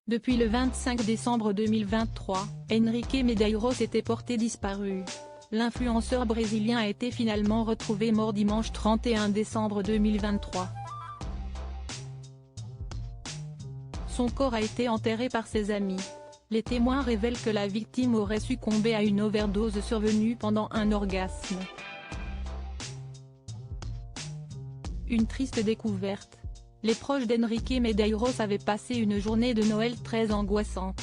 Depuis le 25 décembre 2023, Henrique Medeiros était porté disparu. L'influenceur brésilien a été finalement retrouvé mort dimanche 31 décembre 2023. Son corps a été enterré par ses amis. Les témoins révèlent que la victime aurait succombé à une overdose survenue pendant un orgasme. Une triste découverte. Les proches d'Henrique Medeiros avaient passé une journée de Noël très angoissante.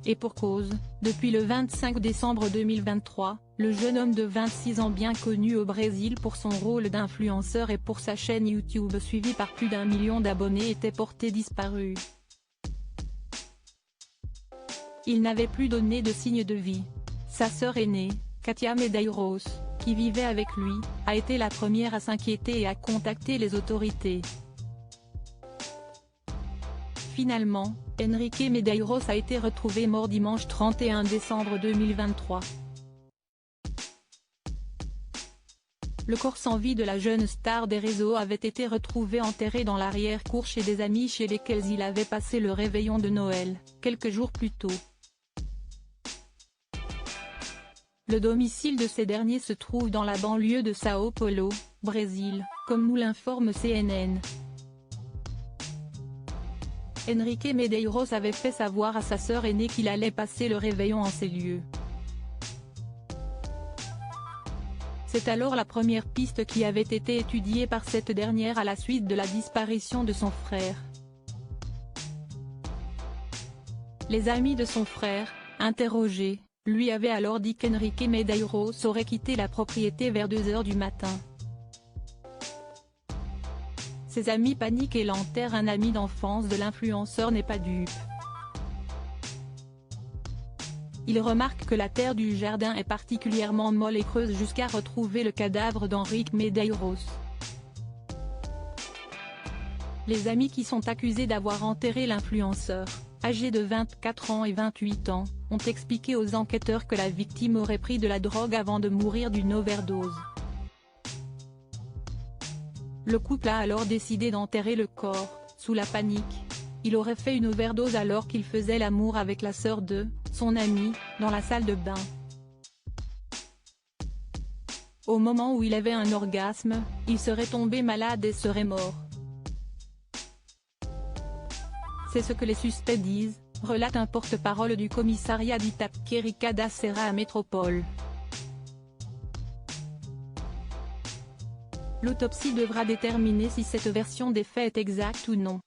Et pour cause, depuis le 25 décembre 2023, le jeune homme de 26 ans bien connu au Brésil pour son rôle d'influenceur et pour sa chaîne YouTube suivie par plus d'1 million d'abonnés était porté disparu. Il n'avait plus donné de signe de vie. Sa sœur aînée, Katia Medeiros, qui vivait avec lui, a été la première à s'inquiéter et à contacter les autorités. Finalement, Henrique Medeiros a été retrouvé mort dimanche 31 décembre 2023. Le corps sans vie de la jeune star des réseaux avait été retrouvé enterré dans l'arrière-cour chez des amis chez lesquels il avait passé le réveillon de Noël, quelques jours plus tôt. Le domicile de ces derniers se trouve dans la banlieue de São Paulo, Brésil, comme nous l'informe CNN. Henrique Medeiros avait fait savoir à sa sœur aînée qu'il allait passer le réveillon en ces lieux. C'est alors la première piste qui avait été étudiée par cette dernière à la suite de la disparition de son frère. Les amis de son frère, interrogés, lui avaient alors dit qu'Henrique Medeiros aurait quitté la propriété vers 2 h du matin. Ses amis paniquent et l'enterrent. Un ami d'enfance de l'influenceur n'est pas dupe. Il remarque que la terre du jardin est particulièrement molle et creuse jusqu'à retrouver le cadavre d'Henrique Medeiros. Les amis qui sont accusés d'avoir enterré l'influenceur, âgés de 24 ans et 28 ans, ont expliqué aux enquêteurs que la victime aurait pris de la drogue avant de mourir d'une overdose. Le couple a alors décidé d'enterrer le corps. Sous la panique, il aurait fait une overdose alors qu'il faisait l'amour avec la sœur de son ami, dans la salle de bain. Au moment où il avait un orgasme, il serait tombé malade et serait mort. C'est ce que les suspects disent, relate un porte-parole du commissariat d'Itaquera da Serra à Métropole. L'autopsie devra déterminer si cette version des faits est exacte ou non.